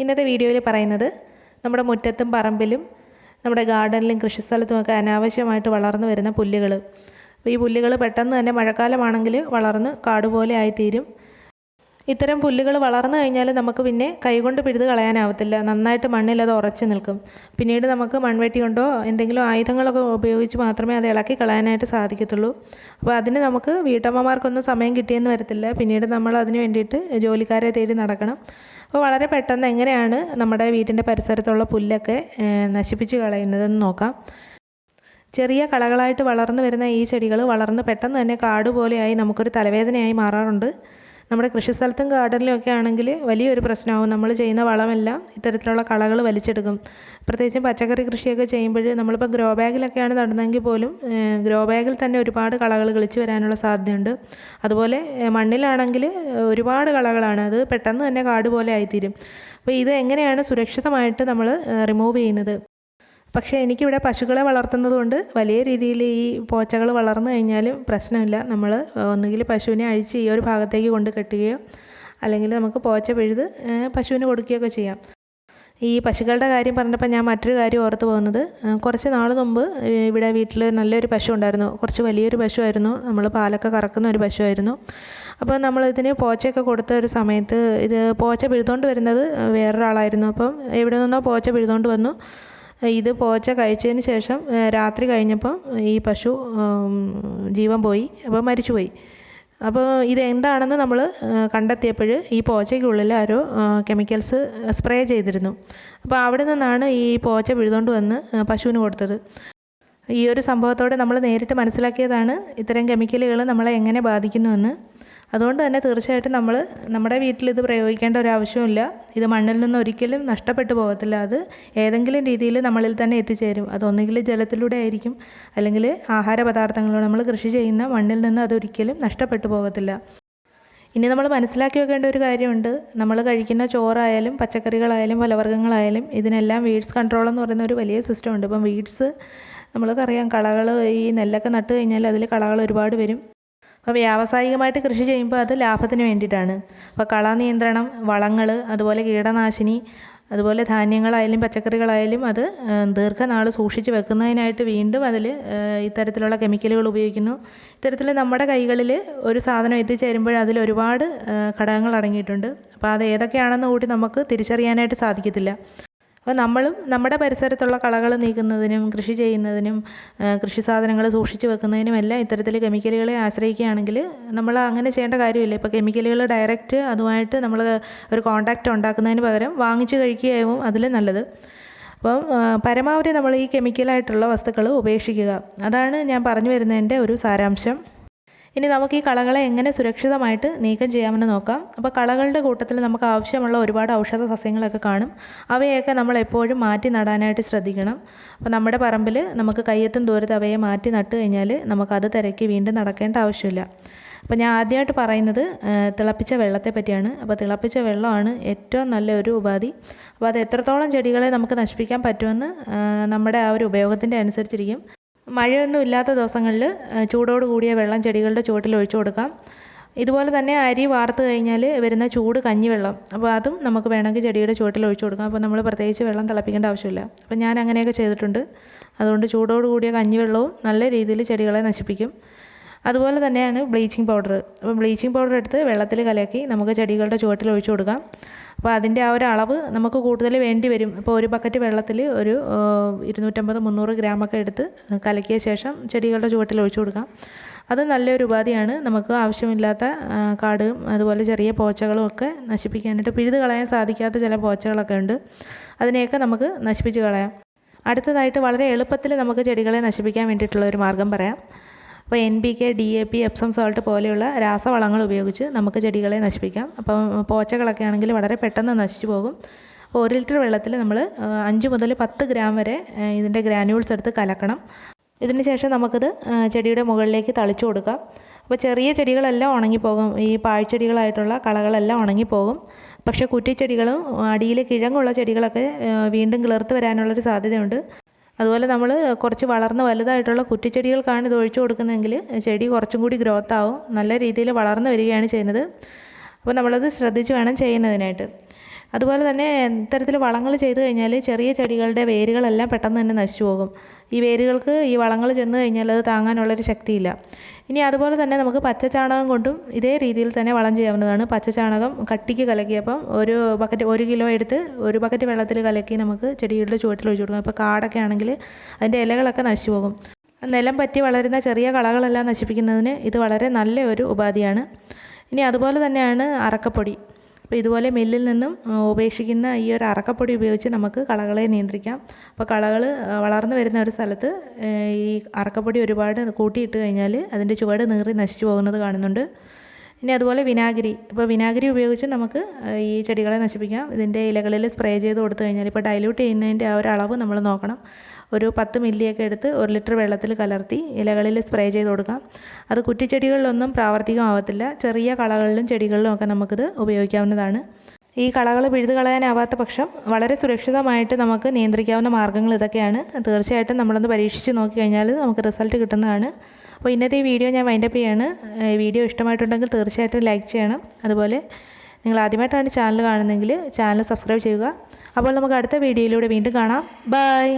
ഇന്നത്തെ വീഡിയോയിൽ പറയുന്നത് നമ്മുടെ മുറ്റത്തും പറമ്പിലും നമ്മുടെ ഗാർഡനിലും കൃഷിസ്ഥലത്തുമൊക്കെ അനാവശ്യമായിട്ട് വളർന്നു വരുന്ന പുല്ലുകൾ. അപ്പോൾ ഈ പുല്ലുകൾ പെട്ടെന്ന് തന്നെ മഴക്കാലമാണെങ്കിൽ വളർന്ന് കാടുപോലെ ആയിത്തീരും. ഇത്തരം പുല്ലുകൾ വളർന്നു കഴിഞ്ഞാൽ നമുക്ക് പിന്നെ കൈകൊണ്ട് പിഴുത് കളയാനാവത്തില്ല. നന്നായിട്ട് മണ്ണിൽ അത് ഉറച്ചു നിൽക്കും. പിന്നീട് നമുക്ക് മൺവെട്ടി കൊണ്ടോ എന്തെങ്കിലും ആയുധങ്ങളൊക്കെ ഉപയോഗിച്ച് മാത്രമേ അത് ഇളക്കി കളയാനായിട്ട് സാധിക്കത്തുള്ളൂ. അപ്പോൾ അതിന് നമുക്ക് വീട്ടമ്മമാർക്കൊന്നും സമയം കിട്ടിയെന്ന് വരത്തില്ല. പിന്നീട് നമ്മൾ അതിന് വേണ്ടിയിട്ട് ജോലിക്കാരെ തേടി നടക്കണം. അപ്പോൾ വളരെ പെട്ടെന്ന് എങ്ങനെയാണ് നമ്മുടെ വീട്ടിൻ്റെ പരിസരത്തുള്ള പുല്ലൊക്കെ നശിപ്പിച്ച് കളയുന്നതെന്ന് നോക്കാം. ചെറിയ കളകളായിട്ട് വളർന്നു വരുന്ന ഈ ചെടികൾ വളർന്ന് പെട്ടെന്ന് തന്നെ കാട് പോലെയായി നമുക്കൊരു തലവേദനയായി മാറാറുണ്ട്. നമ്മുടെ കൃഷിസ്ഥലത്തും ഗാർഡനിലും ഒക്കെ ആണെങ്കിൽ വലിയൊരു പ്രശ്നമാകും. നമ്മൾ ചെയ്യുന്ന വളമെല്ലാം ഇത്തരത്തിലുള്ള കളകൾ വലിച്ചെടുക്കും. പ്രത്യേകിച്ചും പച്ചക്കറി കൃഷിയൊക്കെ ചെയ്യുമ്പോൾ നമ്മളിപ്പോൾ ഗ്രോ ബാഗിലൊക്കെയാണ് നടുന്നതെങ്കിൽ പോലും ഗ്രോ ബാഗിൽ തന്നെ ഒരുപാട് കളകൾ കിളിച്ച് വരാനുള്ള സാധ്യതയുണ്ട്. അതുപോലെ മണ്ണിലാണെങ്കിൽ ഒരുപാട് കളകളാണ്, അത് പെട്ടെന്ന് തന്നെ കാട് പോലെ ആയിത്തീരും. അപ്പോൾ ഇത് എങ്ങനെയാണ് സുരക്ഷിതമായിട്ട് നമ്മൾ റിമൂവ് ചെയ്യുന്നത്? പക്ഷേ എനിക്കിവിടെ പശുക്കളെ വളർത്തുന്നത് കൊണ്ട് വലിയ രീതിയിൽ ഈ പോച്ചകൾ വളർന്നു കഴിഞ്ഞാലും പ്രശ്നമില്ല. നമ്മൾ ഒന്നുകിൽ പശുവിനെ അഴിച്ച് ഈ ഒരു ഭാഗത്തേക്ക് കൊണ്ട് കെട്ടുകയോ അല്ലെങ്കിൽ നമുക്ക് പോച്ച പിഴുത് പശുവിന് കൊടുക്കുകയൊക്കെ ചെയ്യാം. ഈ പശുക്കളുടെ കാര്യം പറഞ്ഞപ്പോൾ ഞാൻ മറ്റൊരു കാര്യം ഓർത്ത് പോകുന്നത്, കുറച്ച് നാൾ മുമ്പ് ഇവിടെ വീട്ടിൽ നല്ലൊരു പശു ഉണ്ടായിരുന്നു. കുറച്ച് വലിയൊരു പശുവായിരുന്നു, നമ്മൾ പാലൊക്കെ കറക്കുന്ന ഒരു പശുവായിരുന്നു. അപ്പോൾ നമ്മൾ ഇതിന് പോച്ചയൊക്കെ കൊടുത്ത ഒരു സമയത്ത് ഇത് പോച്ച പിഴുതുകൊണ്ട് വരുന്നത് വേറൊരാളായിരുന്നു. അപ്പം എവിടെ നിന്നോ പോച്ച പിഴുതുകൊണ്ട് വന്നു. ഇത് പോച്ച കഴിച്ചതിന് ശേഷം രാത്രി കഴിഞ്ഞപ്പം ഈ പശു ജീവൻ പോയി, അപ്പോൾ മരിച്ചുപോയി. അപ്പോൾ ഇതെന്താണെന്ന് നമ്മൾ കണ്ടെത്തിയപ്പോൾ ഈ പോച്ചയ്ക്കുള്ളിൽ ആരോ കെമിക്കൽസ് സ്പ്രേ ചെയ്തിരുന്നു. അപ്പോൾ അവിടെ നിന്നാണ് ഈ പോച്ച പിഴുതുകൊണ്ട് വന്ന് പശുവിന് കൊടുത്തത്. ഈ ഒരു സംഭവത്തോടെ നമ്മൾ നേരിട്ട് മനസ്സിലാക്കിയതാണ് ഇത്തരം കെമിക്കലുകൾ നമ്മളെ എങ്ങനെ ബാധിക്കുന്നുവെന്ന്. അതുകൊണ്ട് തന്നെ തീർച്ചയായിട്ടും നമ്മൾ നമ്മുടെ വീട്ടിൽ ഇത് പ്രയോഗിക്കേണ്ട ഒരു ആവശ്യമില്ല. ഇത് മണ്ണിൽ നിന്ന് ഒരിക്കലും നഷ്ടപ്പെട്ടു പോകത്തില്ല. അത് ഏതെങ്കിലും രീതിയിൽ നമ്മളിൽ തന്നെ എത്തിച്ചേരും. അതൊന്നുകിൽ ജലത്തിലൂടെ ആയിരിക്കും, അല്ലെങ്കിൽ ആഹാര പദാർത്ഥങ്ങളിലൂടെ. നമ്മൾ കൃഷി ചെയ്യുന്ന മണ്ണിൽ നിന്ന് അതൊരിക്കലും നഷ്ടപ്പെട്ടു പോകത്തില്ല. ഇനി നമ്മൾ മനസ്സിലാക്കി വെക്കേണ്ട ഒരു കാര്യമുണ്ട്. നമ്മൾ കഴിക്കുന്ന ചോറായാലും പച്ചക്കറികളായാലും ഫലവർഗ്ഗങ്ങളായാലും ഇതിനെല്ലാം വീഡ്സ് കൺട്രോൾ എന്ന് പറയുന്ന ഒരു വലിയ സിസ്റ്റം ഉണ്ട്. ഇപ്പം വീഡ്സ് നമ്മൾക്കറിയാം, കളകൾ ഈ നെല്ലൊക്കെ നട്ട് കഴിഞ്ഞാൽ അതിൽ കളകൾ ഒരുപാട് വരും. അപ്പോൾ വ്യാവസായികമായിട്ട് കൃഷി ചെയ്യുമ്പോൾ അത് ലാഭത്തിന് വേണ്ടിയിട്ടാണ്. അപ്പോൾ കള നിയന്ത്രണം, വളങ്ങൾ, അതുപോലെ കീടനാശിനി, അതുപോലെ ധാന്യങ്ങളായാലും പച്ചക്കറികളായാലും അത് ദീർഘനാൾ സൂക്ഷിച്ച് വെക്കുന്നതിനായിട്ട് വീണ്ടും അതിൽ ഇത്തരത്തിലുള്ള കെമിക്കലുകൾ ഉപയോഗിക്കുന്നു. ഇത്തരത്തിൽ നമ്മുടെ കൈകളിൽ ഒരു സാധനം എത്തിച്ചേരുമ്പോൾ അതിൽ ഒരുപാട് ഘടകങ്ങൾ അടങ്ങിയിട്ടുണ്ട്. അപ്പോൾ അത് ഏതൊക്കെയാണെന്ന് കൂടി നമുക്ക് തിരിച്ചറിയാനായിട്ട് സാധിക്കത്തില്ല. അപ്പോൾ നമ്മളും നമ്മുടെ പരിസരത്തുള്ള കളകൾ നീക്കുന്നതിനും കൃഷി ചെയ്യുന്നതിനും കൃഷി സാധനങ്ങൾ സൂക്ഷിച്ച് വെക്കുന്നതിനും എല്ലാം ഇത്തരത്തിൽ കെമിക്കലുകളെ ആശ്രയിക്കുകയാണെങ്കിൽ നമ്മൾ അങ്ങനെ ചെയ്യേണ്ട കാര്യമില്ല. ഇപ്പോൾ കെമിക്കലുകൾ ഡയറക്റ്റ് അതുമായിട്ട് നമ്മൾ ഒരു കോൺടാക്റ്റ് ഉണ്ടാക്കുന്നതിന് പകരം വാങ്ങിച്ച് കഴിക്കുകയാവും അതിൽ നല്ലത്. അപ്പം പരമാവധി നമ്മൾ ഈ കെമിക്കലായിട്ടുള്ള വസ്തുക്കൾ ഉപേക്ഷിക്കുക. അതാണ് ഞാൻ പറഞ്ഞു വരുന്നതിൻ്റെ ഒരു സാരാംശം. ഇനി നമുക്ക് ഈ കളകളെ എങ്ങനെ സുരക്ഷിതമായിട്ട് നീക്കം ചെയ്യാമെന്ന് നോക്കാം. അപ്പോൾ കളകളുടെ കൂട്ടത്തിൽ നമുക്ക് ആവശ്യമുള്ള ഒരുപാട് ഔഷധ സസ്യങ്ങളൊക്കെ കാണും. അവയൊക്കെ നമ്മൾ എപ്പോഴും മാറ്റി നടാനായിട്ട് ശ്രദ്ധിക്കണം. അപ്പോൾ നമ്മുടെ പറമ്പിൽ നമുക്ക് കയ്യെത്തും ദൂരത്ത് അവയെ മാറ്റി നട്ട് കഴിഞ്ഞാൽ നമുക്കത് തിരക്കി വീണ്ടും നടക്കേണ്ട ആവശ്യമില്ല. അപ്പോൾ ഞാൻ ആദ്യമായിട്ട് പറയുന്നത് തിളപ്പിച്ച വെള്ളത്തെ പറ്റിയാണ്. അപ്പോൾ തിളപ്പിച്ച വെള്ളമാണ് ഏറ്റവും നല്ലൊരു ഉപാധി. അപ്പോൾ അത് എത്രത്തോളം ചെടികളെ നമുക്ക് നശിപ്പിക്കാൻ പറ്റുമെന്ന് നമ്മുടെ ആ ഒരു ഉപയോഗത്തിൻ്റെ അനുസരിച്ചിരിക്കും. മഴയൊന്നും ഇല്ലാത്ത ദിവസങ്ങളിൽ ചൂടോട് കൂടിയ വെള്ളം ചെടികളുടെ ചുവട്ടിൽ ഒഴിച്ചു കൊടുക്കാം. ഇതുപോലെ തന്നെ അരി വാർത്ത് കഴിഞ്ഞാൽ വരുന്ന ചൂട് കഞ്ഞിവെള്ളം, അപ്പോൾ അതും നമുക്ക് വേണമെങ്കിൽ ചെടിയുടെ ചുവട്ടിൽ ഒഴിച്ചു കൊടുക്കാം. അപ്പോൾ നമ്മൾ പ്രത്യേകിച്ച് വെള്ളം തിളപ്പിക്കേണ്ട ആവശ്യമില്ല. അപ്പോൾ ഞാൻ അങ്ങനെയൊക്കെ ചെയ്തിട്ടുണ്ട്. അതുകൊണ്ട് ചൂടോട് കൂടിയ കഞ്ഞിവെള്ളവും നല്ല രീതിയിൽ ചെടികളെ നശിപ്പിക്കും. അതുപോലെ തന്നെയാണ് ബ്ലീച്ചിങ് പൗഡർ. അപ്പോൾ ബ്ലീച്ചിങ് പൗഡർ എടുത്ത് വെള്ളത്തിൽ കലക്കി നമുക്ക് ചെടികളുടെ ചുവട്ടിൽ ഒഴിച്ചു കൊടുക്കാം. അപ്പോൾ അതിൻ്റെ ആ ഒരു അളവ് നമുക്ക് കൂടുതൽ വേണ്ടി വരും. അപ്പോൾ ഒരു ബക്കറ്റ് വെള്ളത്തിൽ ഒരു 250-300 ഗ്രാമൊക്കെ എടുത്ത് കലക്കിയ ശേഷം ചെടികളുടെ ചുവട്ടിൽ ഒഴിച്ചു കൊടുക്കാം. അത് നല്ലൊരു ഉപാധിയാണ്. നമുക്ക് ആവശ്യമില്ലാത്ത കാടും അതുപോലെ ചെറിയ പോച്ചകളും ഒക്കെ നശിപ്പിക്കാനായിട്ട്, പിഴുത് കളയാൻ സാധിക്കാത്ത ചില പോച്ചകളൊക്കെ ഉണ്ട്, അതിനെയൊക്കെ നമുക്ക് നശിപ്പിച്ച് കളയാം. അടുത്തതായിട്ട് വളരെ എളുപ്പത്തിൽ നമുക്ക് ചെടികളെ നശിപ്പിക്കാൻ വേണ്ടിയിട്ടുള്ള ഒരു മാർഗ്ഗം പറയാം. അപ്പോൾ NPK, DAP, എപ്സം സോൾട്ട് പോലെയുള്ള രാസവളങ്ങൾ ഉപയോഗിച്ച് നമുക്ക് ചെടികളെ നശിപ്പിക്കാം. അപ്പോൾ പോച്ചകളൊക്കെ ആണെങ്കിൽ വളരെ പെട്ടെന്ന് നശിച്ചു പോകും. അപ്പോൾ 1 ലിറ്റർ വെള്ളത്തിൽ നമ്മൾ 5 മുതൽ 10 ഗ്രാം വരെ ഇതിൻ്റെ ഗ്രാന്യൂൾസ് എടുത്ത് കലക്കണം. ഇതിന് ശേഷം നമുക്കിത് ചെടിയുടെ മുകളിലേക്ക് തളിച്ചു കൊടുക്കാം. അപ്പോൾ ചെറിയ ചെടികളെല്ലാം ഉണങ്ങിപ്പോകും. ഈ പാഴ്ചെടികളായിട്ടുള്ള കളകളെല്ലാം ഉണങ്ങിപ്പോകും. പക്ഷേ കുറ്റിച്ചെടികളും അടിയിൽ കിഴങ്ങുള്ള ചെടികളൊക്കെ വീണ്ടും കിളിർത്ത് വരാനുള്ളൊരു സാധ്യതയുണ്ട്. അതുപോലെ നമ്മൾ കുറച്ച് വളർന്ന് വലുതായിട്ടുള്ള കുറ്റിച്ചെടികൾക്കാണ് ഇത് ഒഴിച്ചു കൊടുക്കുന്നതെങ്കിൽ ചെടി കുറച്ചും കൂടി ഗ്രോത്ത് ആവും, നല്ല രീതിയിൽ വളർന്നു വരികയാണ് ചെയ്യുന്നത്. അപ്പോൾ നമ്മളത് ശ്രദ്ധിച്ച് വേണം ചെയ്യുന്നതിനായിട്ട്. അതുപോലെ തന്നെ ഇത്തരത്തിൽ വളങ്ങൾ ചെയ്ത് കഴിഞ്ഞാൽ ചെറിയ ചെടികളുടെ വേരുകളെല്ലാം പെട്ടെന്ന് തന്നെ നശിച്ചു പോകും. ഈ വേരുകൾക്ക് ഈ വളങ്ങൾ ചെന്ന് കഴിഞ്ഞാൽ അത് താങ്ങാനുള്ളൊരു ശക്തിയില്ല. ഇനി അതുപോലെ തന്നെ നമുക്ക് പച്ചച്ചാണകം കൊണ്ടും ഇതേ രീതിയിൽ തന്നെ വളം ചെയ്യാവുന്നതാണ്. പച്ചച്ചാണകം കട്ടിക്ക് കലക്കിയപ്പം 1 കിലോ എടുത്ത് 1 ബക്കറ്റ് വെള്ളത്തിൽ കലക്കി നമുക്ക് ചെടികളുടെ ചുവട്ടിൽ ഒഴിച്ചു കൊടുക്കാം. ഇപ്പോൾ കാടൊക്കെ ആണെങ്കിൽ അതിൻ്റെ ഇലകളൊക്കെ നശിച്ചു പോകും. നിലം പറ്റി വളരുന്ന ചെറിയ കളകളെല്ലാം നശിപ്പിക്കുന്നതിന് ഇത് വളരെ നല്ല ഒരു ഉപാധിയാണ്. ഇനി അതുപോലെ തന്നെയാണ് അറക്കപ്പൊടി. അപ്പോൾ ഇതുപോലെ മില്ലിൽ നിന്നും ഉപേക്ഷിക്കുന്ന ഈ ഒരു അറക്കപ്പൊടി ഉപയോഗിച്ച് നമുക്ക് കളകളെ നിയന്ത്രിക്കാം. അപ്പോൾ കളകൾ വളർന്നു വരുന്ന ഒരു സ്ഥലത്ത് ഈ അറക്കപ്പൊടി ഒരുപാട് കൂട്ടിയിട്ട് കഴിഞ്ഞാൽ അതിൻ്റെ ചുവട് നീറി നശിച്ചു പോകുന്നത് കാണുന്നുണ്ട്. ഇനി അതുപോലെ വിനാഗിരി. ഇപ്പോൾ വിനാഗിരി ഉപയോഗിച്ച് നമുക്ക് ഈ ചെടികളെ നശിപ്പിക്കാം. ഇതിൻ്റെ ഇലകളിൽ സ്പ്രേ ചെയ്ത് കൊടുത്തു കഴിഞ്ഞാൽ ഇപ്പോൾ ഡൈല്യൂട്ട് ചെയ്യുന്നതിൻ്റെ ആ ഒരു അളവ് നമ്മൾ നോക്കണം. ഒരു 10 മില്ലിയൊക്കെ എടുത്ത് 1 ലിറ്റർ വെള്ളത്തിൽ കലർത്തി ഇലകളിൽ സ്പ്രേ ചെയ്ത് കൊടുക്കാം. അത് കുറ്റിച്ചെടികളിലൊന്നും പ്രാവർത്തികമാവത്തില്ല. ചെറിയ കളകളിലും ചെടികളിലും ഒക്കെ നമുക്കിത് ഉപയോഗിക്കാവുന്നതാണ്. ഈ കളകൾ പിഴുതു കളയാനാവാത്ത പക്ഷം വളരെ സുരക്ഷിതമായിട്ട് നമുക്ക് നിയന്ത്രിക്കാവുന്ന മാർഗ്ഗങ്ങൾ ഇതൊക്കെയാണ്. തീർച്ചയായിട്ടും നമ്മളൊന്ന് പരീക്ഷിച്ച് നോക്കിക്കഴിഞ്ഞാൽ നമുക്ക് റിസൾട്ട് കിട്ടുന്നതാണ്. അപ്പോൾ ഇന്നത്തെ ഈ വീഡിയോ ഞാൻ വൈൻഡപ്പ് ചെയ്യാണ്. വീഡിയോ ഇഷ്ടമായിട്ടുണ്ടെങ്കിൽ തീർച്ചയായിട്ടും ലൈക്ക് ചെയ്യണം. അതുപോലെ നിങ്ങൾ ആദ്യമായിട്ടാണ് ചാനൽ കാണുന്നതെങ്കിൽ ചാനൽ സബ്സ്ക്രൈബ് ചെയ്യുക. അപ്പോൾ നമുക്ക് അടുത്ത വീഡിയോയിലൂടെ വീണ്ടും കാണാം. ബൈ.